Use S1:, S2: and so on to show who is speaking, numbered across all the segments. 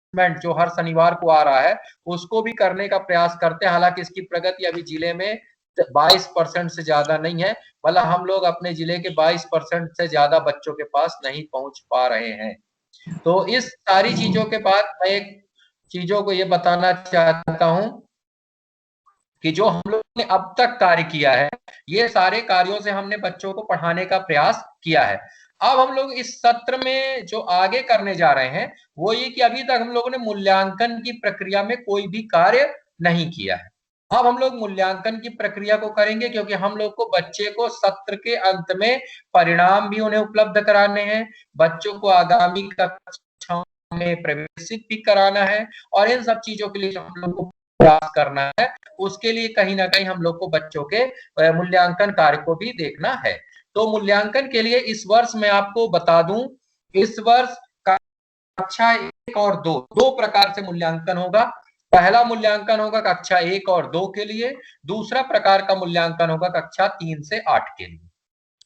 S1: Assessment जो हर शनिवार को आ रहा है उसको भी करने का प्रयास करते हैं। हालांकि इसकी प्रगति अभी जिले में 22% से ज्यादा नहीं है, मतलब हम लोग अपने जिले के 22% से ज्यादा बच्चों के पास नहीं पहुंच पा रहे हैं। तो इस सारी चीजों के बाद मैं एक चीजों को ये बताना चाहता हूं कि जो हम लोग ने अब तक कार्य किया है, ये सारे कार्यों से हमने बच्चों को पढ़ाने का प्रयास किया है। अब हम लोग इस सत्र में जो आगे करने जा रहे हैं वो ये कि अभी तक हम लोगों ने मूल्यांकन की प्रक्रिया में कोई भी कार्य नहीं किया है। अब हम लोग मूल्यांकन की प्रक्रिया को करेंगे, क्योंकि हम लोग को बच्चे को सत्र के अंत में परिणाम भी उन्हें उपलब्ध कराने हैं, बच्चों को आगामी कक्षाओं में प्रवेशित भी कराना है, और इन सब चीजों के लिए हम लोग को प्रयास करना है। उसके लिए कहीं ना कहीं हम लोग को बच्चों के मूल्यांकन कार्य को भी देखना है। तो मूल्यांकन के लिए इस वर्ष मैं आपको बता दूं, इस वर्ष कक्षा 1 और 2 दो प्रकार से मूल्यांकन होगा। पहला मूल्यांकन होगा कक्षा 1 और 2 के लिए, दूसरा प्रकार का मूल्यांकन होगा कक्षा 3 से 8 के लिए।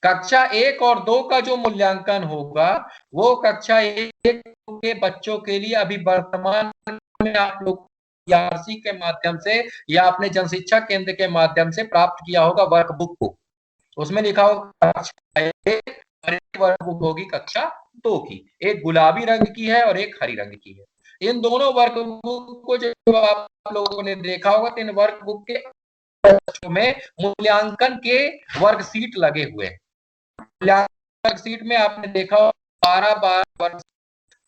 S1: कक्षा 1 और 2 का जो मूल्यांकन होगा वो कक्षा 1 के बच्चों के लिए अभी वर्तमान में आप लोग आरसी के माध्यम से या अपने जनशिक्षा केंद्र के माध्यम से प्राप्त किया होगा वर्कबुक को। उसमें लिखा होगा कक्षा 1 और एक वर्कबुक होगी कक्षा 2 की, एक गुलाबी रंग की है और एक हरी रंग की है। इन दोनों वर्कबुक को जो आप लोगों ने देखा होगा तो इन वर्कबुक के में मूल्यांकन के वर्कशीट लगे हुए हैं। वर्कशीट में आपने देखा 12 वर्क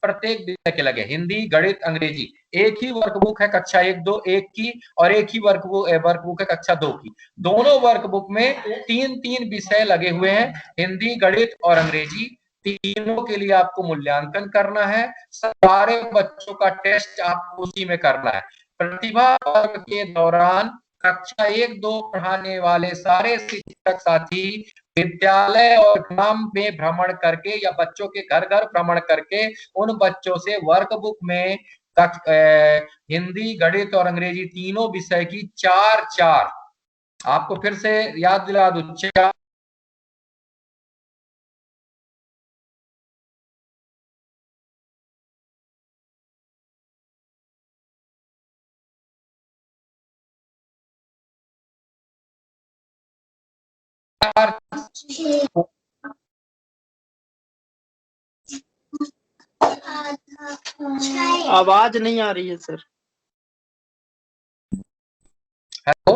S1: प्रत्येक विषय के लगे, हिंदी गणित अंग्रेजी। एक ही वर्कबुक है कक्षा 1 2 एक की, और एक ही वर्कबुक है कक्षा 2 की। दोनों वर्कबुक में 3-3 विषय लगे हुए हैं, हिंदी गणित और अंग्रेजी। तीनों के लिए आपको मूल्यांकन करना है, सारे बच्चों का टेस्ट आपको उसी में करना है। प्रतिभा वर्ग के दौरान कक्षा 1-2 पढ़ाने वाले सारे शिक्षक साथी विद्यालय और ग्राम में भ्रमण करके या बच्चों के घर घर भ्रमण करके उन बच्चों से वर्कबुक में हिंदी गणित और अंग्रेजी तीनों विषय की 4-4, आपको फिर से याद दिला दूं,
S2: आवाज नहीं आ रही है सर।
S1: हेलो,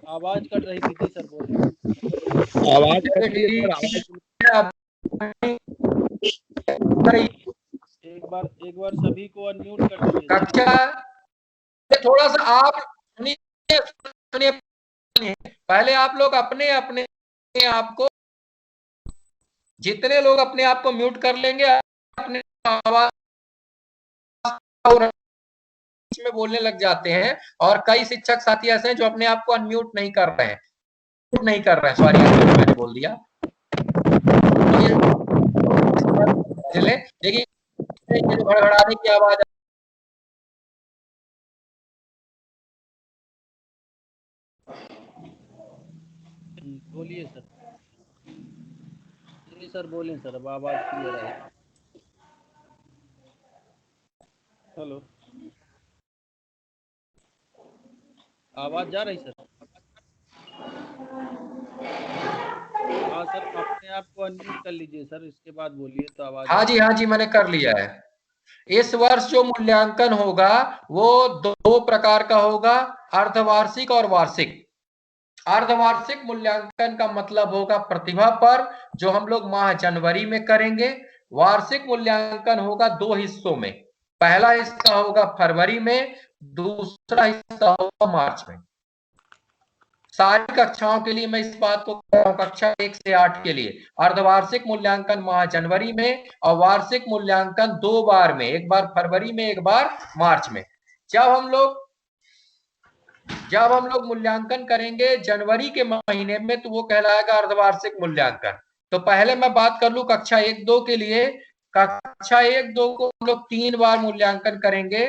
S2: आवाज कट रही थी सर, बोलिए।
S1: आवाज कट रही है
S2: एक बार सभी को अनम्यूट कर दीजिए।
S1: कक्षा थोड़ा सा आप सुनिए, पहले आप लोग अपने अपने आप को, जितने लोग अपने आप को म्यूट कर लेंगे अपने आवाज में बोलने लग जाते हैं, और कई शिक्षक साथी ऐसे हैं जो अपने आप को अनम्यूट नहीं कर रहे हैं, नहीं कर रहे हैं, सॉरी मैंने बोल दिया। चले देखिए घड़घड़ाने की आवाज,
S2: बोलिए सर। जी सर बोलिए सर, अब आवाज क्लियर है। हेलो, आवाज जा रही सर? हाँ सर, अपने आप को अनम्यूट कर लीजिए सर, इसके बाद बोलिए तो आवाज।
S1: हाँ जी मैंने कर लिया है। इस वर्ष जो मूल्यांकन होगा वो दो प्रकार का होगा, अर्धवार्षिक और वार्षिक। अर्धवार्षिक मूल्यांकन का मतलब होगा प्रतिभा पर, जो हम लोग माह जनवरी में करेंगे। वार्षिक मूल्यांकन होगा 2 हिस्सों में, पहला हिस्सा होगा फरवरी में, दूसरा हिस्सा होगा मार्च में। सारी कक्षाओं के लिए मैं इस बात को कह रहा हूं, कक्षा 1 से 8 के लिए अर्धवार्षिक मूल्यांकन माह जनवरी में, और वार्षिक मूल्यांकन 2 बार में, एक बार फरवरी में एक बार मार्च में। जब हम लोग मूल्यांकन करेंगे जनवरी के महीने में तो वो कहलाएगा अर्धवार्षिक मूल्यांकन। तो पहले मैं बात कर लूं कक्षा 1-2 के लिए। कक्षा 1-2 को हम लोग 3 बार मूल्यांकन करेंगे,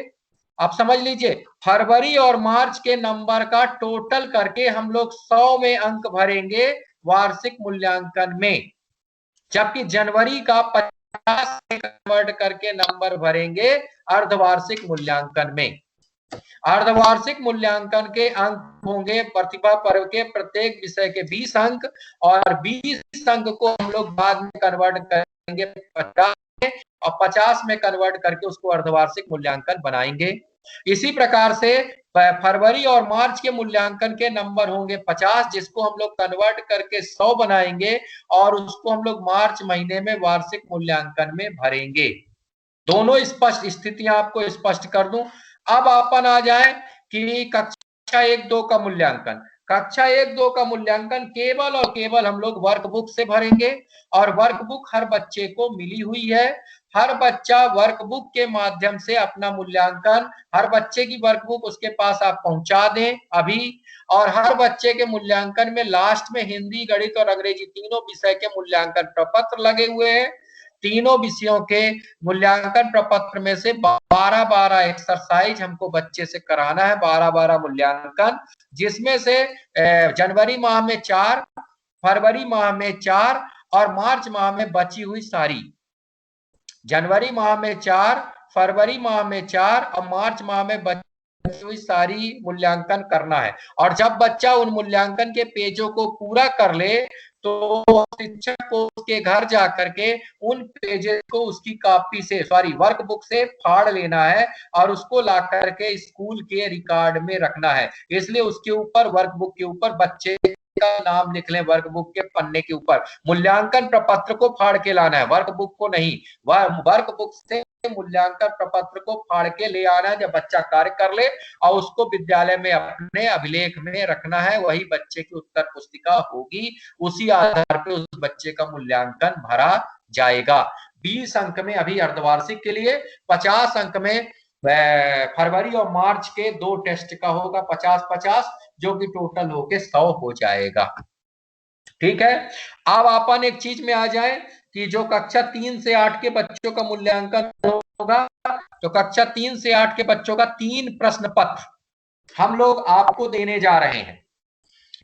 S1: अब समझ लीजिए, फरवरी और मार्च के नंबर का टोटल करके हम लोग 100 में अंक भरेंगे वार्षिक मूल्यांकन में, जबकि जनवरी का 50 में कन्वर्ट करके नंबर भरेंगे अर्धवार्षिक मूल्यांकन में। अर्धवार्षिक मूल्यांकन के अंक होंगे प्रतिभा पर्व के प्रत्येक विषय के 20 अंक, और 20 अंक को हम लोग बाद में कन्वर्ट करेंगे 50 में, और 50 में कन्वर्ट करके उसको अर्धवार्षिक मूल्यांकन बनाएंगे। इसी प्रकार से फरवरी और मार्च के मूल्यांकन के नंबर होंगे 50, जिसको हम लोग कन्वर्ट करके 100 बनाएंगे और उसको हम लोग मार्च महीने में वार्षिक मूल्यांकन में भरेंगे। दोनों स्पष्ट स्थितियां आपको स्पष्ट कर दूं। अब अपन आ जाए कि कक्षा 1-2 का मूल्यांकन। कक्षा 1-2 का मूल्यांकन केवल और केवल हम लोग वर्कबुक से भरेंगे, और वर्कबुक हर बच्चे को मिली हुई है। हर बच्चा वर्कबुक के माध्यम से अपना मूल्यांकन, हर बच्चे की वर्कबुक उसके पास आप पहुंचा दें अभी, और हर बच्चे के मूल्यांकन में लास्ट में हिंदी, गणित और अंग्रेजी तीनों विषय के मूल्यांकन प्रपत्र लगे हुए हैं। तीनों विषयों के मूल्यांकन प्रपत्र में से 12-12 एक्सरसाइज हमको बच्चे से कराना है, 12-12 मूल्यांकन, जिसमें से जनवरी माह में 4, फरवरी माह में 4 और मार्च माह में बची हुई सारी, जनवरी माह में 4, फरवरी माह में 4 और मार्च माह में बची हुई सारी मूल्यांकन करना है। और जब बच्चा उन मूल्यांकन के पेजों को पूरा कर ले तो शिक्षक को उसके घर जाकर के उन पेजेस को उसकी कॉपी से, सॉरी वर्कबुक से फाड़ लेना है और उसको ला करके स्कूल के रिकॉर्ड में रखना है। इसलिए उसके ऊपर, वर्कबुक के ऊपर बच्चे का नाम लिख लें, वर्कबुक के पन्ने के ऊपर। मूल्यांकन प्रपत्र को फाड़ के लाना है, वर्कबुक को नहीं। वर्कबुक से मूल्यांकन प्रपत्र को फाड़ के ले आना है जब बच्चा कार्य कर ले, और उसको विद्यालय में अपने अभिलेख में रखना है। वही बच्चे की उत्तर पुस्तिका होगी, उसी आधार पर उस बच्चे का मूल्यांकन भरा जाएगा। 20 अंक में अभी अर्धवार्षिक के लिए, 50 अंक में फरवरी और मार्च के 2 टेस्ट का होगा, 50-50, जो कि टोटल होके 100 हो जाएगा। ठीक है। अब अपन एक चीज में आ जाए कि जो कक्षा 3 से 8 के बच्चों का मूल्यांकन होगा, तो कक्षा 3 से 8 के बच्चों का 3 प्रश्न पत्र हम लोग आपको देने जा रहे हैं।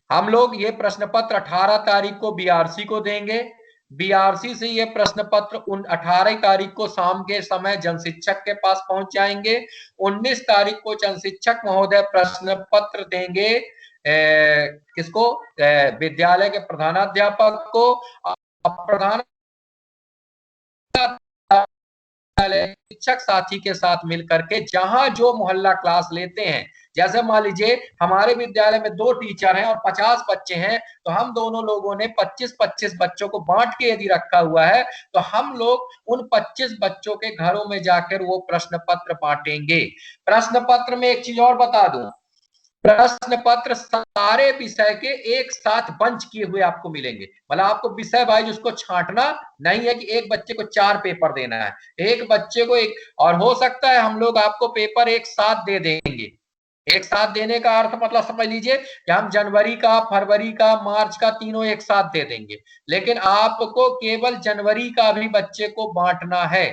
S1: हम लोग ये प्रश्न पत्र 18 तारीख को बीआरसी को देंगे। बीआरसी से ये प्रश्न पत्र 18 तारीख को शाम के समय जन शिक्षक के पास पहुंच जाएंगे। 19 तारीख को जन शिक्षक महोदय प्रश्न पत्र देंगे किसको, विद्यालय के प्रधानाध्यापक को। प्रधान शिक्षक साथी के साथ मिलकर के जहां जो मोहल्ला क्लास लेते हैं, जैसे मान लीजिए हमारे विद्यालय में 2 टीचर हैं और 50 बच्चे हैं, तो हम दोनों लोगों ने 25-25 बच्चों को बांट के यदि रखा हुआ है, तो हम लोग उन 25 बच्चों के घरों में जाकर वो प्रश्न पत्र बांटेंगे। प्रश्न पत्र में एक चीज और बता दूं, प्रश्न पत्र सारे विषय के एक साथ बंच किए हुए आपको मिलेंगे। मतलब आपको विषय वाइज उसको छांटना नहीं है कि एक बच्चे को 4 पेपर देना है, एक बच्चे को एक, और हो सकता है हम लोग आपको पेपर एक साथ दे देंगे। एक साथ देने का अर्थ मतलब समझ लीजिए कि हम जनवरी का, फरवरी का, मार्च का तीनों एक साथ दे देंगे, लेकिन आपको केवल जनवरी का भी बच्चे को बांटना है,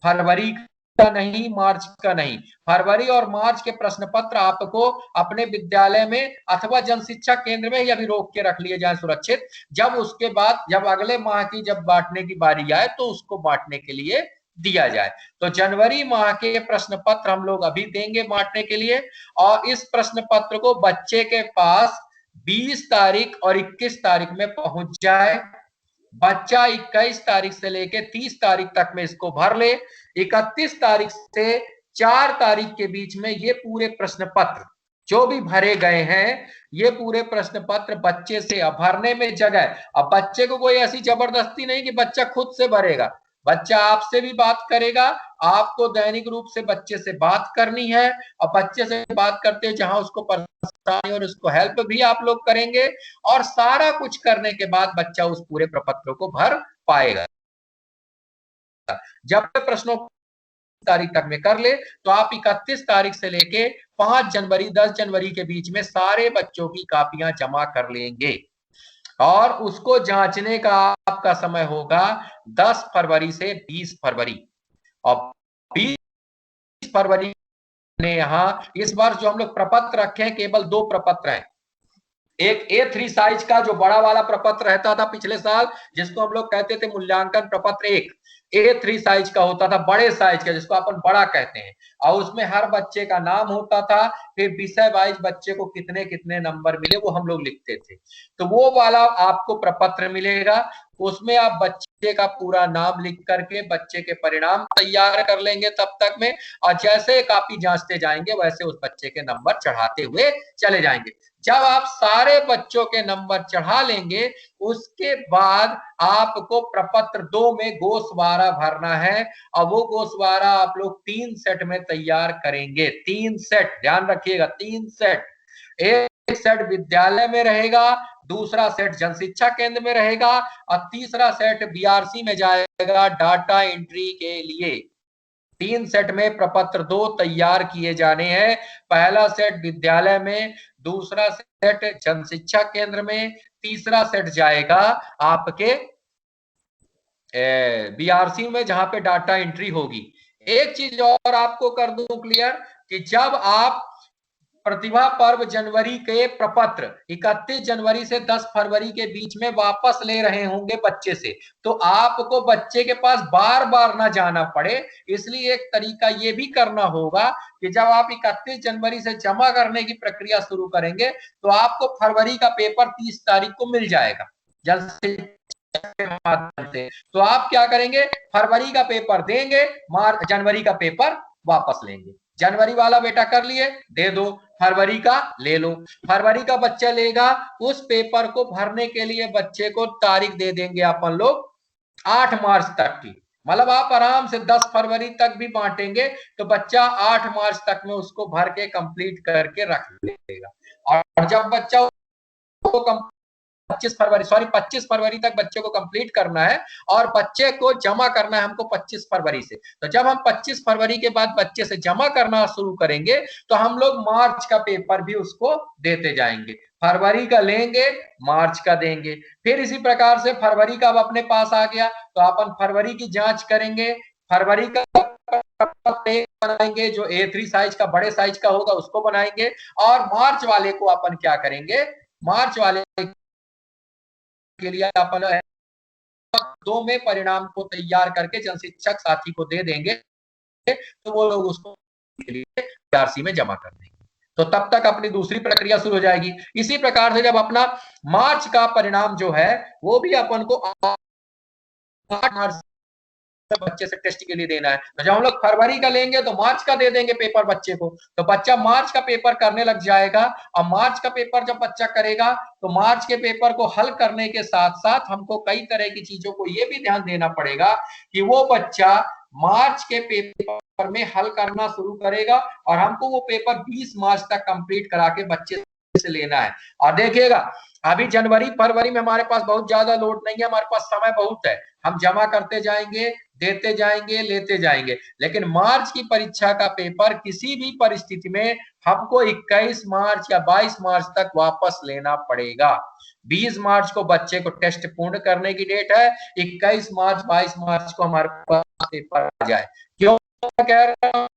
S1: फरवरी का नहीं, मार्च का नहीं। फरवरी और मार्च के प्रश्न पत्र आपको अपने विद्यालय में अथवा जन शिक्षा केंद्र में ही अभी रोक के रख लिए जाए सुरक्षित। जब उसके बाद जब अगले माह की जब बांटने की बारी आए तो उसको बांटने के लिए दिया जाए। तो जनवरी माह के प्रश्न पत्र हम लोग अभी देंगे बांटने के लिए, और इस प्रश्न पत्र को बच्चे के पास 20 तारीख और 21 तारीख में पहुंच जाए। बच्चा 21 तारीख से लेके 30 तारीख तक में इसको भर ले। 31 तारीख से 4 तारीख के बीच में ये पूरे प्रश्न पत्र जो भी भरे गए हैं, ये पूरे प्रश्न पत्र बच्चे से भरने में जगह, अब बच्चे को कोई ऐसी जबरदस्ती नहीं कि बच्चा खुद से भरेगा, बच्चा आपसे भी बात करेगा। आपको दैनिक रूप से बच्चे से बात करनी है, और बच्चे से बात करते हैं जहां उसको परेशानी और उसको हेल्प भी आप लोग करेंगे, और सारा कुछ करने के बाद बच्चा उस पूरे प्रपत्र को भर पाएगा। जब प्रश्नों तारीख तक में कर ले तो आप 31 तारीख से लेके 5 जनवरी 10 जनवरी के बीच में सारे बच्चों की कॉपियां जमा कर लेंगे, और उसको जांचने का आपका समय होगा 10 फरवरी से 20 फरवरी। और 20 फरवरी हमने यहाँ इस बार जो हम लोग प्रपत्र रखे हैं, केवल 2 प्रपत्र हैं। एक A3 साइज का जो बड़ा वाला प्रपत्र रहता था पिछले साल, जिसको हम लोग कहते थे मूल्यांकन प्रपत्र 1, A3 साइज का होता था, बड़े साइज का, जिसको अपन बड़ा कहते हैं, और उसमें हर बच्चे का नाम होता था, फिर विषय वाइज बच्चे को कितने कितने नंबर मिले वो हम लोग लिखते थे। तो वो वाला आपको प्रपत्र मिलेगा, उसमें आप बच्चे का पूरा नाम लिख करके बच्चे के परिणाम तैयार कर लेंगे तब तक में, और जैसे कॉपी जांचते जाएंगे वैसे उस बच्चे के नंबर चढ़ाते हुए चले जाएंगे। जब आप सारे बच्चों के नंबर चढ़ा लेंगे, उसके बाद आपको प्रपत्र 2 में गोशवारा भरना है, और वो गोशवारा आप लोग 3 सेट में तैयार करेंगे। 3 सेट, ध्यान रखिएगा, 3 सेट। एक सेट विद्यालय में रहेगा, दूसरा सेट जन शिक्षा केंद्र में रहेगा, और तीसरा सेट बीआरसी में जाएगा डाटा एंट्री के लिए। 3 सेट में प्रपत्र 2 तैयार किए जाने हैं। पहला सेट विद्यालय में, दूसरा सेट जन शिक्षा केंद्र में, तीसरा सेट जाएगा आपके बीआरसी में, जहां पे डाटा एंट्री होगी। एक चीज और आपको कर दूं क्लियर, कि जब आप प्रतिभा पर्व जनवरी के प्रपत्र 31 जनवरी से 10 फरवरी के बीच में वापस ले रहे होंगे बच्चे से, तो आपको बच्चे के पास बार बार ना जाना पड़े। इसलिए एक तरीका ये भी करना होगा कि जब आप 31 जनवरी से जमा करने की प्रक्रिया शुरू करेंगे, तो आपको फरवरी का पेपर 30 तारीख को मिल जाएगा जल्द के माध्यम से। तो आप क्या करेंगे, फरवरी का पेपर देंगे, जनवरी का पेपर वापस लेंगे। जनवरी वाला बेटा कर लिए, दे दो, फरवरी का ले लो। फरवरी का बच्चा लेगा, उस पेपर को भरने के लिए बच्चे को तारीख दे देंगे अपन लोग 8 मार्च तक की। मतलब आप आराम से 10 फरवरी तक भी बांटेंगे तो बच्चा 8 मार्च तक में उसको भर के कंप्लीट करके रख लेगा। और जब बच्चा 25 फरवरी तक बच्चे को कंप्लीट करना है, और बच्चे को जमा करना है हमको 25 फरवरी से। तो जब हम 25 फरवरी के बाद बच्चे से जमा करना शुरू करेंगे, तो हम लोग मार्च का पेपर भी उसको देते जाएंगे। फरवरी का लेंगे, मार्च का देंगे, फिर इसी प्रकार से फरवरी का अब अपने पास आ गया, तो अपन फरवरी की जांच करेंगे। फरवरी का बनाएंगे, जो A3 साइज का बड़े साइज का होगा उसको बनाएंगे, और मार्च वाले को अपन क्या करेंगे, मार्च वाले के लिए अपन 2 में परिणाम को तैयार करके जन शिक्षक साथी को दे देंगे, तो वो लोग उसको के लिए बीआरसी में जमा कर देंगे। तो तब तक अपनी दूसरी प्रक्रिया शुरू हो जाएगी। इसी प्रकार से जब अपना मार्च का परिणाम जो है वो भी अपन को 8 मार्च बच्चे से टेस्ट के लिए देना है। तो जब हम लोग फरवरी का लेंगे तो मार्च का दे देंगे पेपर बच्चे को, तो बच्चा मार्च का पेपर करने लग जाएगा। और मार्च का पेपर जब बच्चा करेगा, तो मार्च के पेपर को हल करने के साथ साथ हमको कई तरह की चीजों को ये भी ध्यान देना पड़ेगा कि वो बच्चा मार्च के पेपर में हल करना शुरू करेगा, और हमको वो पेपर 20 मार्च तक कंप्लीट करा के बच्चे से लेना है। और देखिएगा, अभी जनवरी फरवरी में हमारे पास बहुत ज्यादा लोड नहीं है, हमारे पास समय बहुत है, हम जमा करते जाएंगे, देते जाएंगे, लेते जाएंगे। लेकिन मार्च की परीक्षा का पेपर किसी भी परिस्थिति में हमको 21 मार्च या 22 मार्च तक वापस लेना पड़ेगा। 20 मार्च को बच्चे को टेस्ट पूर्ण करने की डेट है, 21 मार्च 22 मार्च को हमारे पास पेपर आ जाए। क्यों कह रहा हूं,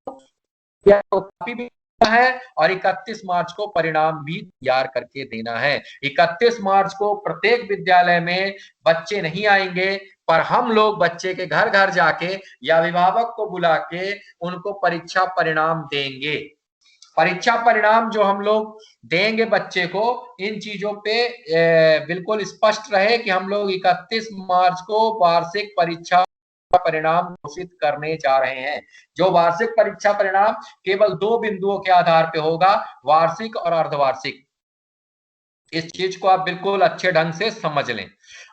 S1: कॉपी भी है, और 31 मार्च को परिणाम भी तैयार करके देना है। 31 मार्च को प्रत्येक विद्यालय में बच्चे नहीं आएंगे, पर हम लोग बच्चे के घर घर जाके या अभिभावक को बुला के उनको परीक्षा परिणाम देंगे। परीक्षा परिणाम जो हम लोग देंगे बच्चे को, इन चीजों पे बिल्कुल स्पष्ट रहे कि हम लोग 31 मार्च को वार्षिक परीक्षा परिणाम घोषित करने जा रहे हैं। जो वार्षिक परीक्षा परिणाम केवल 2 बिंदुओं के आधार पे होगा, वार्षिक और अर्धवार्षिक। इस चीज को आप बिल्कुल अच्छे ढंग से समझ लें।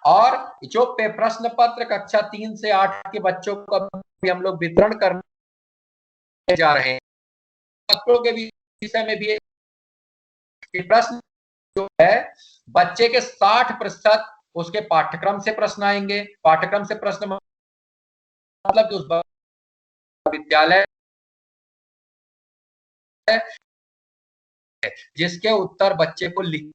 S1: और जो प्रश्न पत्र कक्षा 3 से 8 के बच्चों को भी हम लोग वितरण करने जा रहे हैं, पत्रों के विषय में भी प्रश्न जो है बच्चे के 60% उसके पाठ्यक्रम से प्रश्न आएंगे। पाठ्यक्रम से प्रश्न मतलब कि उस विद्यालय जिसके उत्तर बच्चे को लिखित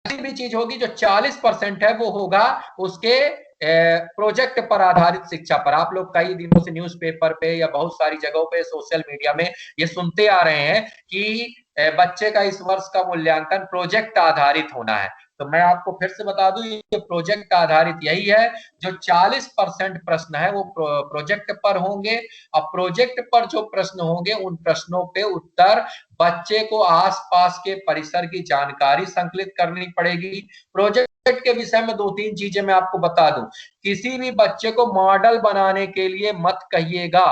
S1: भी चीज होगी। जो 40% है वो होगा उसके प्रोजेक्ट पर आधारित शिक्षा पर। आप लोग कई दिनों से न्यूज़पेपर पे या बहुत सारी जगहों पे सोशल मीडिया में ये सुनते आ रहे हैं कि बच्चे का इस वर्ष का मूल्यांकन प्रोजेक्ट आधारित होना है। तो मैं आपको फिर से बता दूं, ये प्रोजेक्ट आधारित यही है जो 40% प्रश्न है वो प्रोजेक्ट पर होंगे। अब प्रोजेक्ट पर जो प्रश्न होंगे उन प्रश्नों पे उत्तर बच्चे को आसपास के परिसर की जानकारी संकलित करनी पड़ेगी। प्रोजेक्ट के विषय में 2-3 चीजें मैं आपको बता दूं। किसी भी बच्चे को मॉडल बनाने के लिए मत कहिएगा,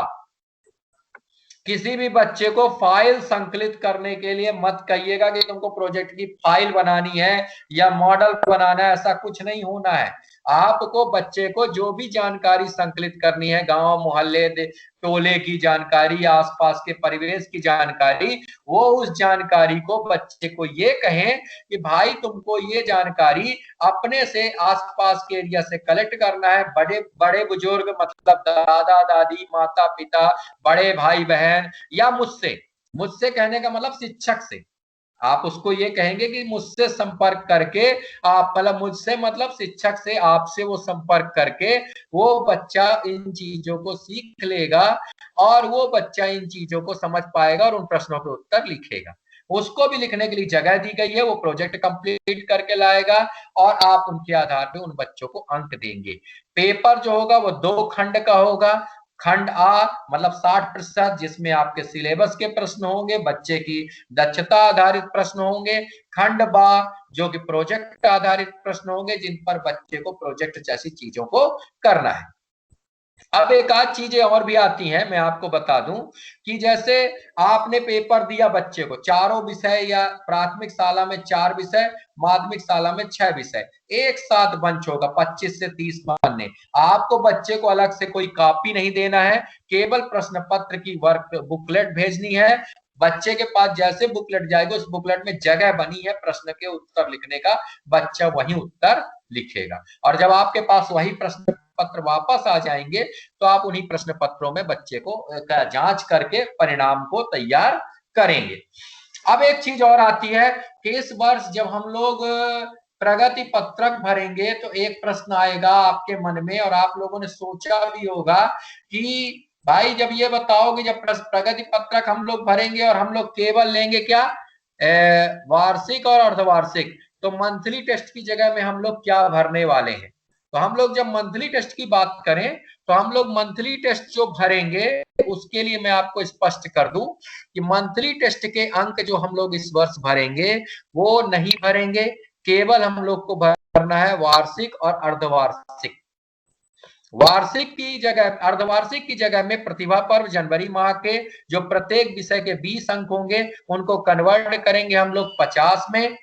S1: किसी भी बच्चे को फाइल संकलित करने के लिए मत कहिएगा कि तुमको प्रोजेक्ट की फाइल बनानी है या मॉडल बनाना है, ऐसा कुछ नहीं होना है। आपको बच्चे को जो भी जानकारी संकलित करनी है, गांव मोहल्ले टोले की जानकारी, आसपास के परिवेश की जानकारी, वो उस जानकारी को बच्चे को ये कहें कि भाई तुमको ये जानकारी अपने से आसपास के एरिया से कलेक्ट करना है। बड़े बड़े बुजुर्ग मतलब दादा दादी, माता पिता, बड़े भाई बहन या मुझसे, मुझसे कहने का मतलब शिक्षक से, आप उसको ये कहेंगे कि मुझसे संपर्क करके, आप मतलब मुझसे मतलब शिक्षक से, आपसे वो संपर्क करके वो बच्चा इन चीजों को सीख लेगा और वो बच्चा इन चीजों को समझ पाएगा और उन प्रश्नों के उत्तर लिखेगा। उसको भी लिखने के लिए जगह दी गई है, वो प्रोजेक्ट कंप्लीट करके लाएगा और आप उनके आधार पे उन बच्चों को अंक देंगे। पेपर जो होगा वो 2 खंड का होगा। खंड आ मतलब 60%, जिसमें आपके सिलेबस के प्रश्न होंगे, बच्चे की दक्षता आधारित प्रश्न होंगे। खंड बा जो कि प्रोजेक्ट आधारित प्रश्न होंगे, जिन पर बच्चे को प्रोजेक्ट जैसी चीजों को करना है। अब एक आध चीजें और भी आती हैं, मैं आपको बता दूं कि जैसे आपने पेपर दिया बच्चे को, चारों विषय या प्राथमिक शाला में 4 विषय, माध्यमिक शाला में 6 विषय, एक साथ बंच होगा 25 से 30 पन्ने। आपको बच्चे को अलग से कोई कॉपी नहीं देना है, केवल प्रश्न पत्र की वर्क बुकलेट भेजनी है। बच्चे के पास जैसे बुकलेट जाएगा, उस बुकलेट में जगह बनी है प्रश्न के उत्तर लिखने का, बच्चा वही उत्तर लिखेगा। और जब आपके पास वही प्रश्न पत्र वापस आ जाएंगे तो आप उन्हीं प्रश्न पत्रों में बच्चे को जांच करके परिणाम को तैयार करेंगे। अब एक चीज और आती है कि इस वर्ष जब हम लोग प्रगति पत्रक भरेंगे तो एक प्रश्न आएगा आपके मन में, और आप लोगों ने सोचा भी होगा कि भाई जब ये बताओ कि जब प्रगति पत्रक हम लोग भरेंगे और हम लोग केवल लेंगे क्या, वार्षिक और अर्धवार्षिक, तो मंथली टेस्ट की जगह में हम लोग क्या भरने वाले हैं। तो हम लोग जब मंथली टेस्ट की बात करें तो हम लोग मंथली टेस्ट जो भरेंगे उसके लिए मैं आपको स्पष्ट कर दूं कि मंथली टेस्ट के अंक जो हम लोग इस वर्ष भरेंगे वो नहीं भरेंगे, केवल हम लोग को भरना है वार्षिक और अर्धवार्षिक। वार्षिक की जगह, अर्धवार्षिक की जगह में प्रतिभा पर्व जनवरी माह के जो प्रत्येक विषय के 20 अंक होंगे उनको कन्वर्ट करेंगे हम लोग 50 में,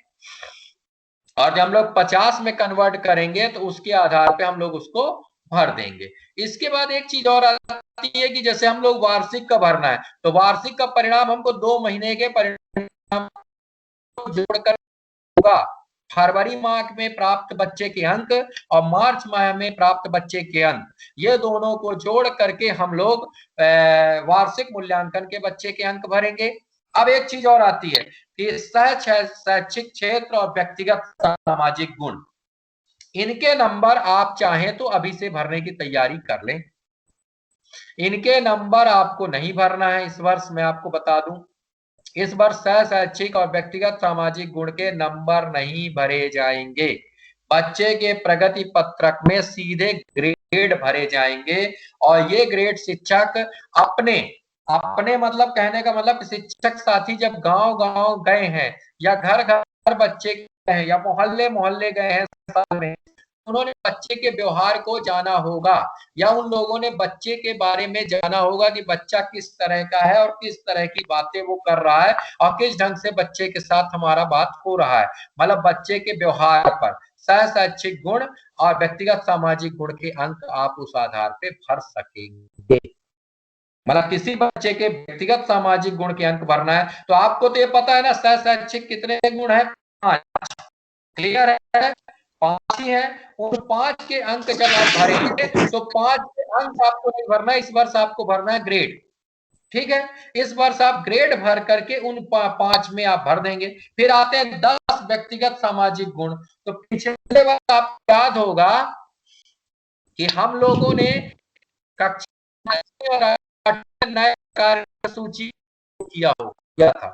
S1: और जब हम लोग 50 में कन्वर्ट करेंगे तो उसके आधार पे हम लोग उसको भर देंगे। इसके बाद एक चीज और आती है कि जैसे हम लोग वार्षिक का भरना है तो वार्षिक का परिणाम हमको 2 महीने के परिणाम जोड़कर होगा। फरवरी माह में प्राप्त बच्चे के अंक और मार्च माह में प्राप्त बच्चे के अंक, ये दोनों को जोड़ करके हम लोग वार्षिक मूल्यांकन के बच्चे के अंक भरेंगे। अब एक चीज और आती है कि शैक्षिक क्षेत्र और व्यक्तिगत सामाजिक गुण, इनके नंबर आप चाहें तो अभी से भरने की तैयारी कर लें। इनके नंबर आपको नहीं भरना है इस वर्ष, मैं आपको बता दूं इस वर्ष शैक्षिक और व्यक्तिगत सामाजिक गुण के नंबर नहीं भरे जाएंगे। बच्चे के प्रगति पत्रक में सीधे ग्रेड भरे जाएंगे और ये ग्रेड शिक्षक अपने अपने मतलब कहने का मतलब शिक्षक साथी जब गांव गांव गए हैं या घर घर बच्चे गए हैं या मोहल्ले मोहल्ले गए हैं साल में, उन्होंने बच्चे के व्यवहार को जाना होगा या उन लोगों ने बच्चे के बारे में जाना होगा कि बच्चा किस तरह का है और किस तरह की बातें वो कर रहा है और किस ढंग से बच्चे के साथ हमारा बात हो रहा है। मतलब बच्चे के व्यवहार पर शैक्षिक गुण और व्यक्तिगत सामाजिक गुण के अंक आप उस आधार पे भर सकेंगे। मतलब किसी बच्चे के व्यक्तिगत सामाजिक गुण के अंक भरना है तो आपको तो ये पता है ना शैक्षिक कितने गुण है, 5। क्लियर है, 5 ही है। उन 5 के अंक जब आप भरेंगे तो 5 के अंक आपको नहीं भरना है, इस वर्ष आपको भरना है ग्रेड। ठीक है, इस वर्ष आप ग्रेड भर करके उन 5 में आप भर देंगे। फिर आते हैं 10 व्यक्तिगत सामाजिक गुण। तो पिछले वर्ष आपको याद होगा कि हम लोगों ने कक्षा और नए कार्य सूची किया था।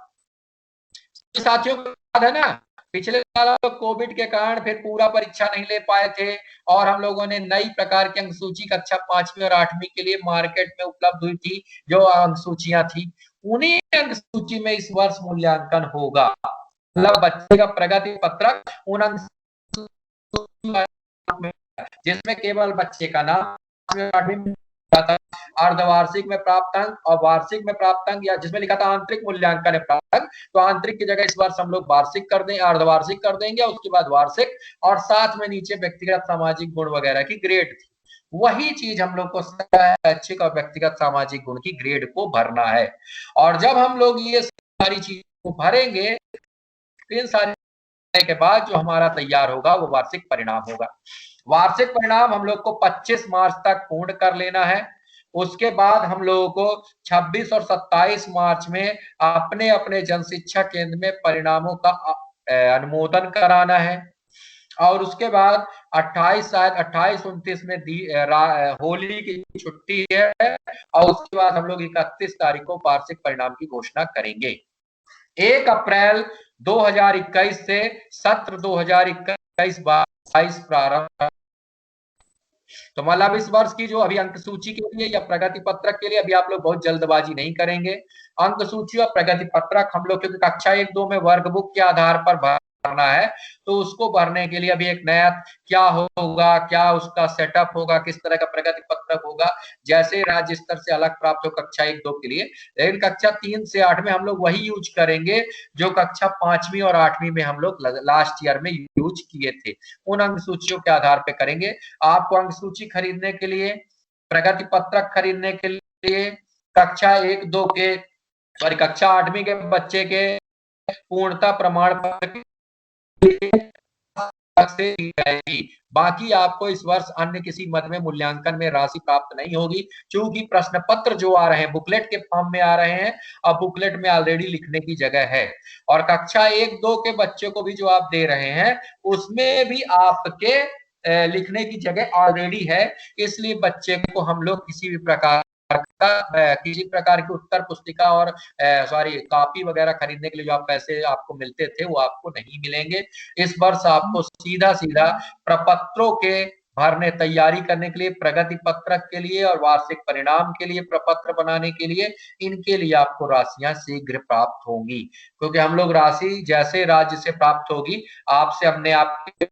S1: साथियों को याद है ना, पिछले साल कोविड के कारण फिर पूरा परीक्षा नहीं ले पाए थे और हम लोगों ने नई प्रकार की अंक सूची कक्षा 5वीं और 8वीं के लिए मार्केट में उपलब्ध हुई थी, जो अंक सूचियां थी, उन्हीं अंक सूची में इस वर्ष मूल्यांकन होगा। मतलब बच्चे का प्रगति पत्रक उन अंक जिसमें केवल बच्चे का नाम, अर्धवार्षिक में प्राप्त अंक और वार्षिक में प्राप्त अंक, या जिसमें लिखा था आंतरिक मूल्यांकन है प्राप्त अंक, तो आंतरिक की जगह इस वर्ष हम लोग वार्षिक कर देंगे, अर्धवार्षिक कर देंगे, उसके बाद वार्षिक, और साथ में नीचे व्यक्तिगत सामाजिक गुण वगैरह की ग्रेड थी। वही चीज हम लोग को शैक्षिक और व्यक्तिगत सामाजिक गुण की ग्रेड को भरना है। और जब हम लोग ये सारी चीज को भरेंगे, इन सारी के बाद जो हमारा तैयार होगा वो वार्षिक परिणाम होगा। वार्षिक परिणाम हम लोग को 25 मार्च तक पूर्ण कर लेना है। उसके बाद हम लोगों को 26 और 27 मार्च में अपने अपने जन शिक्षा केंद्र में परिणामों का अनुमोदन कराना है। और उसके बाद 28-29 में होली की छुट्टी है, और उसके बाद हम लोग 31 तारीख को वार्षिक परिणाम की घोषणा करेंगे। 1 अप्रैल 2021 से सत्र 2021-22 प्रारंभ। तो मतलब इस वर्ष की जो अभी अंक सूची के लिए या प्रगति पत्रक के लिए अभी आप लोग बहुत जल्दबाजी नहीं करेंगे। अंक सूची और प्रगति पत्रक हम लोग, क्योंकि कक्षा 1-2 में वर्कबुक के आधार पर भरना है, तो उसको भरने के लिए अभी एक नया क्या होगा, क्या उसका सेटअप होगा, किस तरह का प्रगति पत्रक होगा, जैसे राज्य स्तर से अलग प्राप्त हो कक्षा 1-2 के लिए, लेकिन कक्षा 3 से 8 में हम लोग वही यूज करेंगे जो कक्षा 5वीं और 8वीं में हम लोग लास्ट ईयर में यूज किए थे। उन अंक सूचियों के आधार पर करेंगे। आपको अंक सूची खरीदने के लिए, प्रगति पत्रक खरीदने के लिए, कक्षा 1-2 के सॉरी कक्षा 8वीं के बच्चे के पूर्णता प्रमाण पत्र से जाएगी। बाकी आपको इस वर्ष अन्य किसी मद में मूल्यांकन में राशि प्राप्त नहीं होगी, क्योंकि प्रश्न पत्र जो आ रहे हैं बुकलेट के फॉर्म में आ रहे हैं, अब बुकलेट में ऑलरेडी लिखने की जगह है। और कक्षा 1-2 के बच्चे को भी जो आप दे रहे हैं उसमें भी आपके लिखने की जगह ऑलरेडी है, इसलिए बच्चे को हम लोग किसी प्रकार की उत्तर पुस्तिका और कॉपी वगैरह खरीदने के लिए जो आप पैसे आपको मिलते थे वो आपको नहीं मिलेंगे। इस वर्ष आपको सीधा सीधा प्रपत्रों के भरने, तैयारी करने के लिए, प्रगति पत्रक के लिए और वार्षिक परिणाम के लिए प्रपत्र बनाने के लिए, इनके लिए आपको राशियां शीघ्र प्राप्त होंगी, क्योंकि हम लोग राशि जैसे राज्य से प्राप्त होगी, आपसे हमने आपके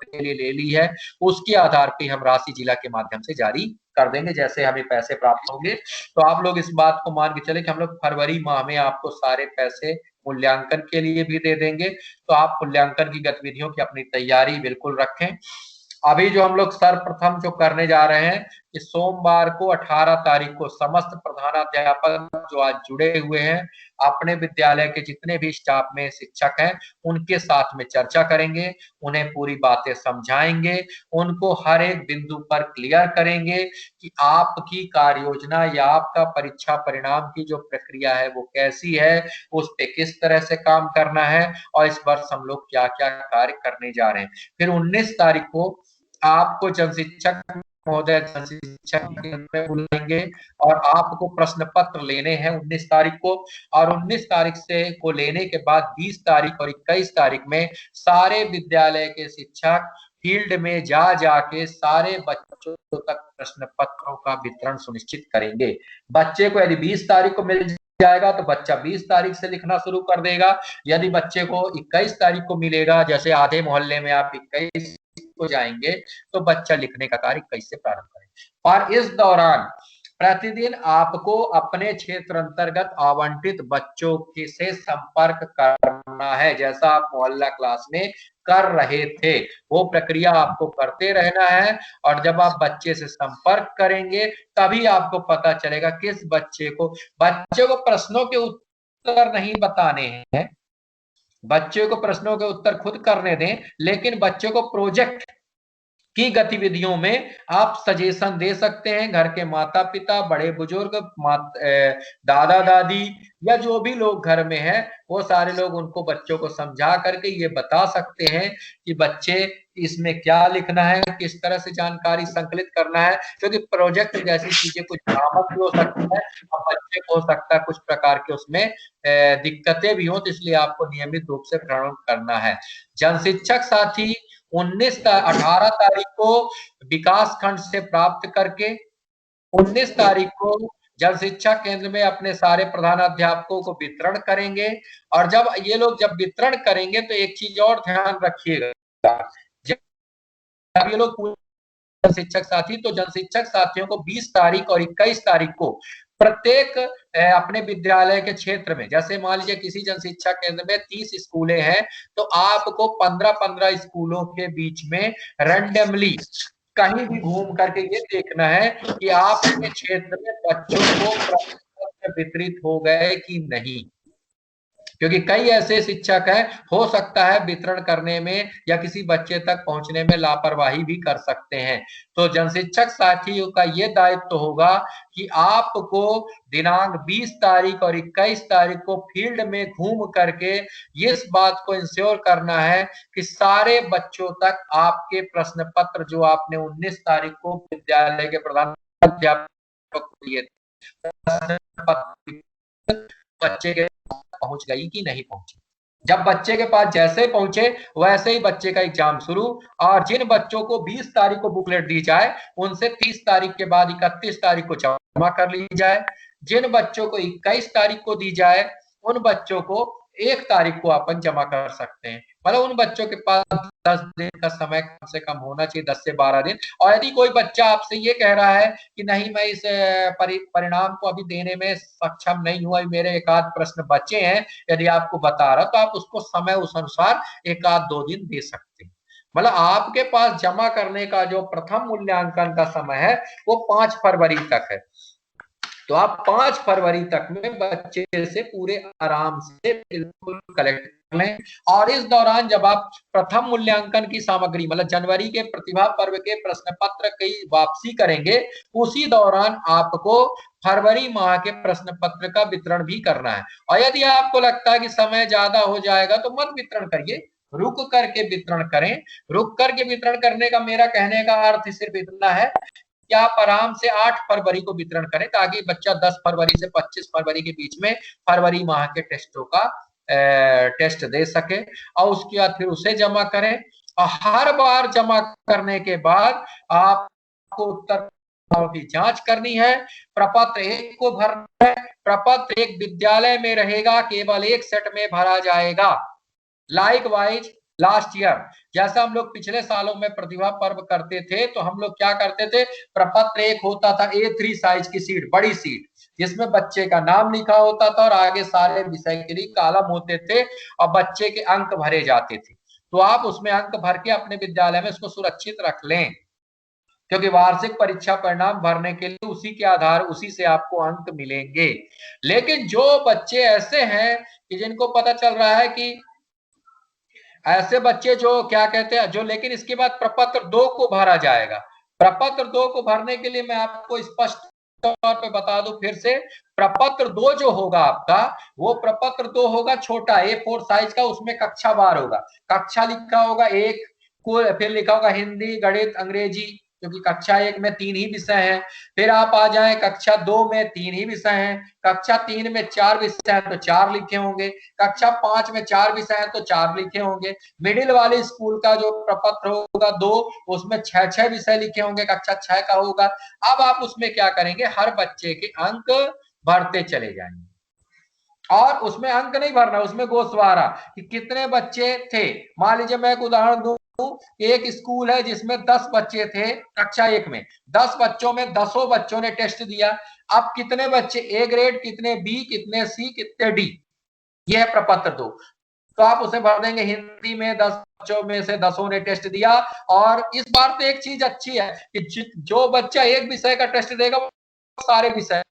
S1: के लिए ले ली है, उसके आधार पे हम राशि जिला के माध्यम से जारी कर देंगे जैसे हमें पैसे प्राप्त होंगे। तो आप लोग इस बात को मान के चले कि हम लोग फरवरी माह में आपको सारे पैसे मूल्यांकन के लिए भी दे देंगे, तो आप मूल्यांकन की गतिविधियों की अपनी तैयारी बिल्कुल रखें। अभी जो हम लोग सर्वप्रथम जो करने जा रहे हैं कि सोमवार को 18 तारीख को समस्त प्रधानाध्यापक जो आज जुड़े हुए हैं, अपने विद्यालय के जितने भी स्टाफ में शिक्षक हैं, उनके साथ में चर्चा करेंगे, उन्हें पूरी बातें समझाएंगे, उनको हर एक बिंदु पर क्लियर करेंगे कि आपकी कार्य योजना या आपका परीक्षा परिणाम की जो प्रक्रिया है वो कैसी है, उस पे किस तरह से काम करना है, और इस वर्ष हम लोग क्या क्या कार्य करने जा रहे हैं। फिर 19 तारीख को आपको जन शिक्षक महोदय बुलाएंगे और आपको प्रश्न पत्र लेने हैं 19 तारीख को, और 19 तारीख से को लेने के बाद 20 तारीख और 21 तारीख में सारे विद्यालय के शिक्षक फील्ड में जा जाके सारे बच्चों तक प्रश्न पत्रों का वितरण सुनिश्चित करेंगे। बच्चे को यदि 20 तारीख को मिल जाएगा तो बच्चा 20 तारीख से लिखना शुरू कर देगा। यदि बच्चे को 21 तारीख को मिलेगा, जैसे आधे मोहल्ले में आप 21 को जाएंगे, तो बच्चा लिखने का कार्य 21 से प्रारंभ करें। और इस दौरान प्रतिदिन आपको अपने क्षेत्र अंतर्गत आवंटित बच्चों के से संपर्क करना है, जैसा आप मोहल्ला क्लास में कर रहे थे वो प्रक्रिया आपको करते रहना है। और जब आप बच्चे से संपर्क करेंगे तभी आपको पता चलेगा किस बच्चे को प्रश्नों के उत्तर नहीं बताने हैं, बच्चे को प्रश्नों के उत्तर खुद करने दें, लेकिन बच्चे को प्रोजेक्ट की गतिविधियों में आप सजेशन दे सकते हैं। घर के माता पिता, बड़े बुजुर्ग, दादा दादी या जो भी लोग घर में हैं, वो सारे लोग उनको बच्चों को समझा करके ये बता सकते हैं कि बच्चे इसमें क्या लिखना है, किस तरह से जानकारी संकलित करना है, क्योंकि प्रोजेक्ट जैसी चीजें कुछ भ्रामक भी हो सकती है और बच्चे को हो सकता है कुछ प्रकार के उसमें दिक्कतें भी हो, तो इसलिए आपको नियमित रूप से भ्रमण करना है। जन शिक्षक साथी 18 तारीख को विकास खंड से प्राप्त करके 19 तारीख को जल शिक्षा केंद्र में अपने सारे प्रधानाध्यापकों को वितरण करेंगे। और जब ये लोग जब वितरण करेंगे तो एक चीज और ध्यान रखिएगा, जब ये लोग जन शिक्षक साथी, तो जन शिक्षक साथियों को 20 तारीख और 21 तारीख को प्रत्येक अपने विद्यालय के क्षेत्र में, जैसे मान लीजिए किसी जन शिक्षा केंद्र में 30 स्कूलें हैं, तो आपको 15-15 स्कूलों के बीच में रैंडमली कहीं भी घूम करके ये देखना है कि आपके क्षेत्र में बच्चों को प्रश्न पत्र वितरित हो गए कि नहीं, क्योंकि कई ऐसे शिक्षक हैं, हो सकता है वितरण करने में या किसी बच्चे तक पहुंचने में लापरवाही भी कर सकते हैं। तो जन शिक्षक साथियों का ये दायित्व होगा कि आपको दिनांक 20 तारीख और 21 तारीख को फील्ड में घूम करके इस बात को इंश्योर करना है कि सारे बच्चों तक आपके प्रश्न पत्र जो आपने 19 तारीख को विद्यालय के प्रधान अध्यापक को दिए बच्चे के पहुंच गई कि नहीं पहुंची। जब बच्चे के पास जैसे पहुंचे वैसे ही बच्चे का एग्जाम शुरू। और जिन बच्चों को 20 तारीख को बुकलेट दी जाए उनसे 30 तारीख के बाद 31 तारीख को जमा कर ली जाए। जिन बच्चों को 21 तारीख को दी जाए उन बच्चों को 1 तारीख को अपन जमा कर सकते हैं। मतलब उन बच्चों के पास 10 दिन का समय कम से कम होना चाहिए, 10 से 12 दिन। और यदि कोई बच्चा आपसे ये कह रहा है कि नहीं मैं इस परिणाम को अभी देने में सक्षम नहीं हुआ, मेरे एक आध प्रश्न बचे हैं, यदि आपको बता रहा तो आप उसको समय उस अनुसार 1 आध 2 दिन दे सकते हैं। मतलब आपके पास जमा करने का जो प्रथम मूल्यांकन का समय है वो 5 फरवरी तक है। तो आप 5 फरवरी तक में बच्चे से पूरे आराम से बिल्कुल कलेक्ट कर लें। और इस दौरान जब आप प्रथम मूल्यांकन की सामग्री मतलब जनवरी के प्रतिभा पर्व के प्रश्न पत्र की वापसी करेंगे, उसी दौरान आपको फरवरी माह के प्रश्न पत्र का वितरण भी करना है। और यदि आपको लगता है कि समय ज्यादा हो जाएगा तो मत वितरण करिए, रुक करके वितरण करें। रुक करके वितरण करने का मेरा कहने का अर्थ सिर्फ इतना है कि आप आराम से 8 फरवरी को वितरण करें, ताकि बच्चा 10 फरवरी से 25 फरवरी के बीच में फरवरी माह के टेस्टों का टेस्ट दे सके और उसके बाद फिर उसे जमा करें। और हर बार जमा करने के बाद आपको उत्तर की जांच करनी है। प्रपत्र 1 को भरना है। प्रपत्र 1 विद्यालय में रहेगा, केवल एक सेट में भरा जाएगा। लाइक वाइज लास्ट ईयर जैसा हम लोग पिछले सालों में प्रतिभा पर्व करते थे, तो हम लोग क्या करते थे, प्रपत्र 1 होता था A3 साइज की सीट, बड़ी सीट, जिसमें बच्चे का नाम लिखा होता था और आगे सारे विषय के लिए कॉलम होते थे और बच्चे के अंक भरे जाते थे। तो आप उसमें अंक भर के अपने विद्यालय में इसको सुरक्षित रख लें, क्योंकि वार्षिक परीक्षा परिणाम भरने के लिए उसी के आधार उसी से आपको अंक मिलेंगे। लेकिन जो बच्चे ऐसे हैं कि जिनको पता चल रहा है कि ऐसे बच्चे जो क्या कहते हैं जो, लेकिन इसके बाद प्रपत्र 2 को भरा जाएगा। प्रपत्र 2 को भरने के लिए मैं आपको स्पष्ट तौर पे बता दूं फिर से, प्रपत्र 2 जो होगा आपका, वो प्रपत्र 2 होगा छोटा A4 साइज का, उसमें कक्षा वार होगा। कक्षा लिखा होगा 1 को, फिर लिखा होगा हिंदी, गणित, अंग्रेजी, क्योंकि कक्षा 1 में 3 ही विषय हैं। फिर आप आ जाएं कक्षा 2 में 3 ही विषय हैं। कक्षा 3 में 4 विषय हैं तो 4 लिखे होंगे। कक्षा 5 में 4 विषय हैं तो 4 लिखे होंगे। मिडिल वाले स्कूल का जो प्रपत्र होगा 2, उसमें 6 विषय लिखे होंगे, कक्षा 6 का होगा। अब आप उसमें क्या करेंगे, हर बच्चे के अंक भरते चले जाएंगे। और उसमें अंक नहीं भरना, उसमें गोसवारा कि कितने बच्चे थे। मान लीजिए मैं एक उदाहरण दूं, एक स्कूल है जिसमें 10 बच्चे थे कक्षा 1 में, 10 बच्चों में 10 बच्चों ने टेस्ट दिया। अब कितने बच्चे ए ग्रेड, कितने बी, कितने सी, कितने डी, ये है प्रपत्र 2। तो आप उसे भर देंगे हिंदी में 10 बच्चों में से 10 ने टेस्ट दिया। और इस बार तो एक चीज अच्छी है कि जो बच्चा एक विषय का टेस्ट देगा वो सारे विषय,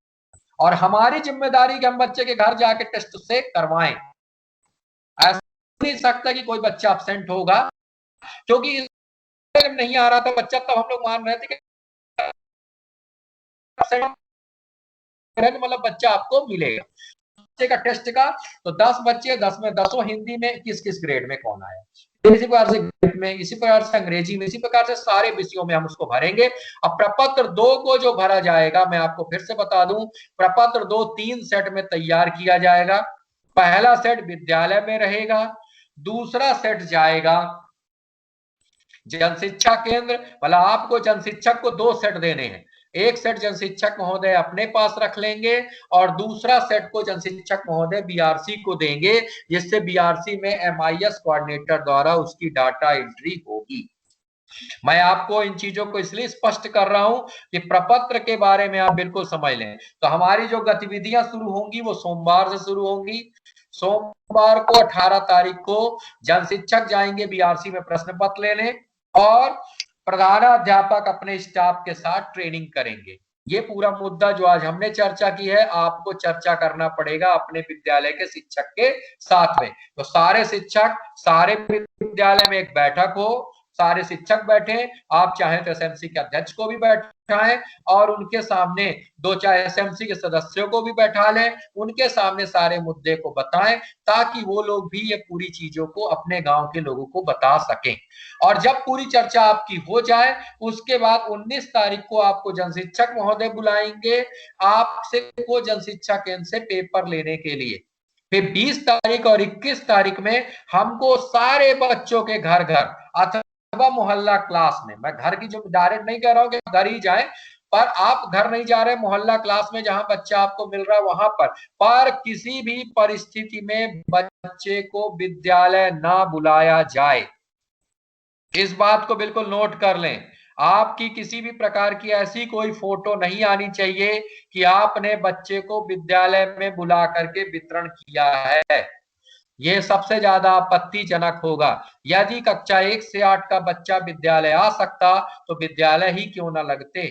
S1: और हमारी जिम्मेदारी कि हम बच्चे के घर जाके टेस्ट से करवाएं। ऐसा नहीं सकता कि कोई बच्चा एब्सेंट होगा, क्योंकि जब नहीं आ रहा था बच्चा तब हम लोग मान रहे थे कि मतलब बच्चा आपको मिलेगा। बच्चे का टेस्ट का तो 10 बच्चे, 10 में 10 हिंदी में किस किस ग्रेड में कौन आया, इसी प्रकार से गणित में, इसी प्रकार से अंग्रेजी में, इसी प्रकार से सारे विषयों में हम उसको भरेंगे। अब प्रपत्र 2 को जो भरा जाएगा, मैं आपको फिर से बता दूं, प्रपत्र 2 3 सेट में तैयार किया जाएगा। पहला सेट विद्यालय में रहेगा, दूसरा सेट जाएगा जन शिक्षा केंद्र, मतलब आपको जन शिक्षक को 2 सेट देने हैं, एक सेट जन शिक्षक महोदय अपने पास रख लेंगे और दूसरा सेट को जन शिक्षक महोदय बीआरसी को देंगे, जिससे बीआरसी में एमआईएस कोऑर्डिनेटर द्वारा उसकी डाटा एंट्री होगी। मैं आपको इन चीजों को इसलिए स्पष्ट कर रहा हूं कि प्रपत्र के बारे में आप बिल्कुल समझ लें। तो हमारी जो गतिविधियां शुरू होंगी वो सोमवार से शुरू होंगी। सोमवार को 18 तारीख को जन शिक्षक जाएंगे बीआरसी में प्रश्न पत्र लेने और प्रधानाध्यापक अपने स्टाफ के साथ ट्रेनिंग करेंगे। ये पूरा मुद्दा जो आज हमने चर्चा की है, आपको चर्चा करना पड़ेगा अपने विद्यालय के शिक्षक के साथ में। तो सारे शिक्षक, सारे विद्यालय में एक बैठक हो, सारे शिक्षक बैठे, आप चाहें तो एसएमसी के अध्यक्ष को भी बैठाएं और उनके सामने 2-4 एसएमसी के सदस्यों को भी बैठा लें, उनके सामने सारे मुद्दे को बताएं ताकि वो लोग भी ये पूरी चीजों को अपने गांव के लोगों को बता सकें। और जब पूरी चर्चा आपकी हो जाए उसके बाद 19 तारीख को आपको जन शिक्षक महोदय बुलाएंगे आपसे वो जन शिक्षा केंद्र से पेपर लेने के लिए। फिर 20 तारीख और 21 तारीख में हमको सारे बच्चों के घर घर अथवा मोहल्ला क्लास में, मैं घर की जो डायरेक्ट नहीं कह रहा हूं कि घर ही जाए, पर आप घर नहीं जा रहे, मोहल्ला क्लास में जहां बच्चा आपको मिल रहा है वहां पर किसी भी परिस्थिति में बच्चे को विद्यालय ना बुलाया जाए। इस बात को बिल्कुल नोट कर लें। आपकी किसी भी प्रकार की ऐसी कोई फोटो नहीं आनी चाहिए कि आपने बच्चे को विद्यालय में बुला करके वितरण किया है। यह सबसे ज्यादा आपत्तिजनक होगा। यदि कक्षा 1 से 8 का बच्चा विद्यालय आ सकता तो विद्यालय ही क्यों ना लगते।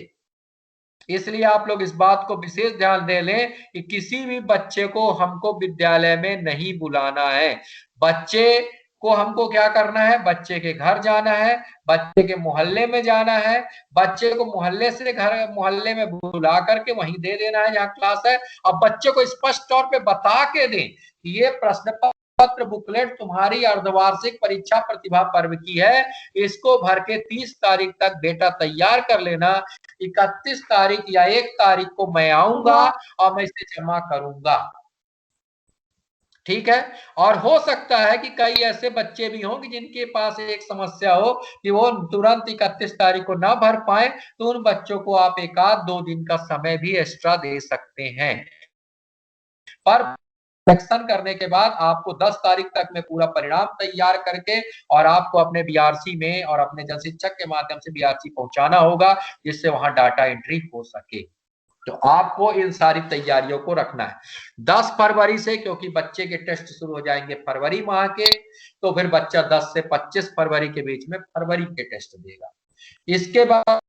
S1: इसलिए आप लोग इस बात को विशेष ध्यान दे लें कि किसी भी बच्चे को हमको विद्यालय में नहीं बुलाना है। बच्चे को हमको क्या करना है, बच्चे के घर जाना है, बच्चे के मोहल्ले में जाना है, बच्चे को मोहल्ले से घर, मोहल्ले में बुला करके वहीं दे देना है जहां क्लास है। अब बच्चे को स्पष्ट तौर पे बता के दें कि ये प्रश्न पत्र बुकलेट तुम्हारी अर्धवार्षिक परीक्षा प्रतिभा पर्व की है, इसको भर के 30 तारीख तक बेटा तैयार कर लेना, 31 तारीख या 1 तारीख को मैं आऊंगा और मैं इसे जमा करूंगा। ठीक है। और हो सकता है कि कई ऐसे बच्चे भी हों कि जिनके पास एक समस्या हो कि वो तुरंत 31 तारीख को ना भर पाए, तो उन बच्चों को आप 1-2 दिन का समय भी एक्स्ट्रा दे सकते हैं। पर सिलेक्शन करने के बाद आपको 10 तारीख तक में पूरा परिणाम तैयार करके और आपको अपने बीआरसी में और अपने जन शिक्षक के माध्यम से बीआरसी पहुंचाना होगा, जिससे वहां डाटा एंट्री हो सके। तो आपको इन सारी तैयारियों को रखना है। 10 फरवरी से, क्योंकि बच्चे के टेस्ट शुरू हो जाएंगे फरवरी माह के, तो फिर बच्चा 10 से 25 फरवरी के बीच में फरवरी के टेस्ट देगा। इसके बाद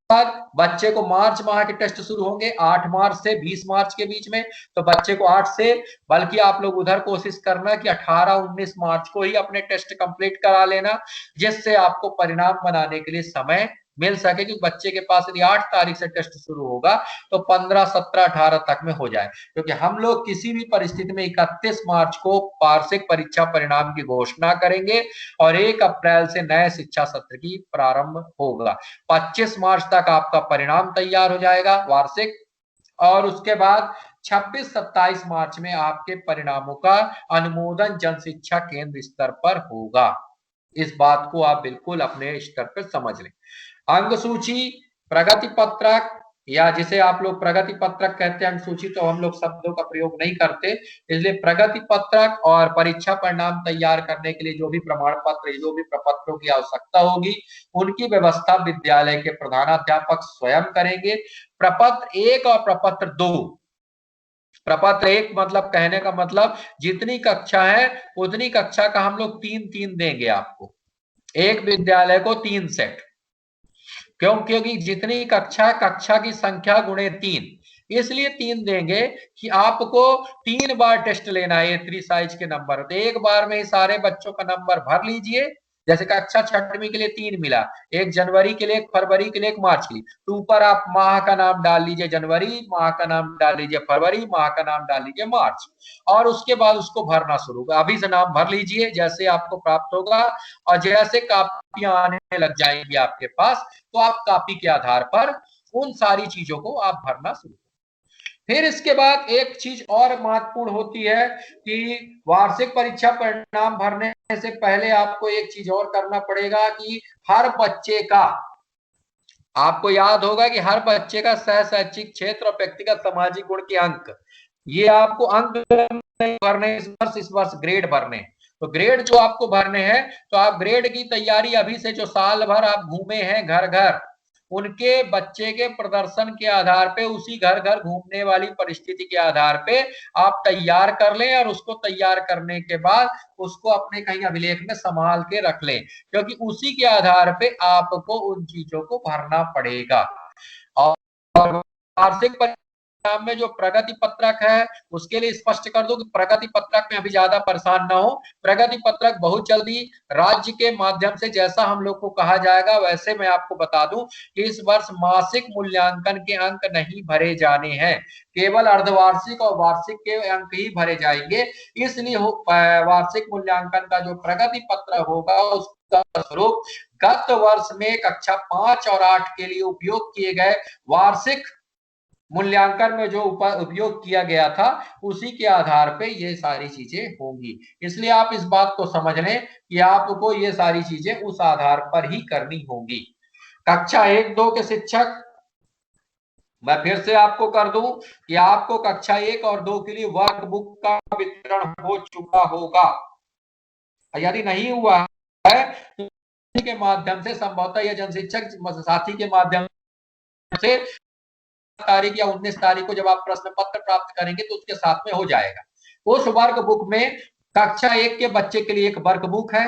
S1: बच्चे को मार्च माह के टेस्ट शुरू होंगे 8 मार्च से 20 मार्च के बीच में, तो बच्चे को 8 से, बल्कि आप लोग उधर कोशिश करना कि 18-19 मार्च को ही अपने टेस्ट कंप्लीट करा लेना, जिससे आपको परिणाम बनाने के लिए समय मिल सके। कि बच्चे के पास यदि 8 तारीख से टेस्ट शुरू होगा तो 15, 17, 18 तक में हो जाए, क्योंकि हम लोग किसी भी परिस्थिति में 31 मार्च को वार्षिक परीक्षा परिणाम की घोषणा करेंगे और 1 अप्रैल से नए शिक्षा सत्र की प्रारंभ होगा। 25 मार्च तक आपका परिणाम तैयार हो जाएगा वार्षिक, और उसके बाद 26-27 मार्च में आपके परिणामों का अनुमोदन जन शिक्षा केंद्र स्तर पर होगा। इस बात को आप बिल्कुल अपने स्तर पर समझ लें। अंक सूची, प्रगति पत्रक, या जिसे आप लोग प्रगति पत्रक कहते हैं, अंक सूची तो हम लोग शब्दों का प्रयोग नहीं करते, इसलिए प्रगति पत्रक और परीक्षा परिणाम तैयार करने के लिए जो भी प्रमाण पत्र, जो भी प्रपत्रों की आवश्यकता होगी, उनकी व्यवस्था विद्यालय के प्रधानाध्यापक स्वयं करेंगे। प्रपत्र 1 और प्रपत्र 2, प्रपत्र 1 मतलब कहने का मतलब जितनी कक्षा है उतनी कक्षा का हम लोग 3-3 देंगे आपको, एक विद्यालय को 3 सेट, क्योंकि जितनी कक्षा की संख्या गुणे 3, इसलिए 3 देंगे कि आपको 3 बार टेस्ट लेना है। A3 साइज के नंबर, तो एक बार में ही सारे बच्चों का नंबर भर लीजिए। जैसे कक्षा छठवीं के लिए 3 मिला, एक जनवरी के लिए, एक फरवरी के लिए, एक मार्च के लिए, तो ऊपर आप माह का नाम डाल लीजिए जनवरी, माह का नाम डाल लीजिए फरवरी, माह का नाम डाल लीजिए मार्च, और उसके बाद उसको भरना शुरू, अभी से नाम भर लीजिए जैसे आपको प्राप्त होगा। और जैसे कापियां आने लग जाएंगी आपके पास, तो आप कापी के आधार पर उन सारी चीजों को आप भरना शुरू। फिर इसके बाद एक चीज और महत्वपूर्ण होती है कि वार्षिक परीक्षा परिणाम भरने से पहले आपको एक चीज और करना पड़ेगा कि हर बच्चे का, आपको याद होगा कि हर बच्चे का सह शैक्षिक क्षेत्र और व्यक्तिगत सामाजिक गुण के अंक, ये आपको अंक नहीं भरने इस वर्ष ग्रेड भरने। तो ग्रेड जो आपको भरने हैं, तो आप ग्रेड की तैयारी अभी से जो साल भर आप घूमे हैं घर घर, उनके बच्चे के प्रदर्शन के आधार पे, उसी घर घर घूमने वाली परिस्थिति के आधार पे आप तैयार कर लें, और उसको तैयार करने के बाद उसको अपने कहीं अभिलेख में संभाल के रख लें, क्योंकि उसी के आधार पे आपको उन चीजों को भरना पड़ेगा। और वार्षिक परिणाम में जो प्रगति पत्रक है, उसके लिए स्पष्ट कर दो कि प्रगति पत्रक में अभी ज्यादा परेशान ना हो। प्रगति पत्रक बहुत जल्दी राज्य के माध्यम से, जैसा हम लोग को कहा जाएगा, वैसे मैं आपको बता दूं कि इस वर्ष मासिक मूल्यांकन के अंक नहीं भरे जाने हैं, केवल अर्धवार्षिक और वार्षिक के अंक ही भरे जाएंगे। इसलिए वार्षिक मूल्यांकन का जो प्रगति पत्र होगा, उसका स्वरूप गत वर्ष में कक्षा 5 और 8 के लिए उपयोग किए गए वार्षिक मूल्यांकन में जो उपयोग किया गया था, उसी के आधार पे ये सारी चीजें होंगी। इसलिए आप इस बात को समझ लें कि आपको ये सारी चीजें उस आधार पर ही करनी होंगी। कक्षा 1-2 के शिक्षक, मैं फिर से आपको कर दूं कि आपको कक्षा 1 और 2 के लिए वर्कबुक का वितरण हो चुका होगा। यदि नहीं हुआ है तो के माध्यम से, संभवतः या जन शिक्षक साथी के माध्यम से तारीख या 19 तारीख को जब आप प्रश्न पत्र प्राप्त करेंगे तो उसके साथ में हो जाएगा। उस वर्क बुक में कक्षा 1 के बच्चे के लिए एक वर्क बुक है,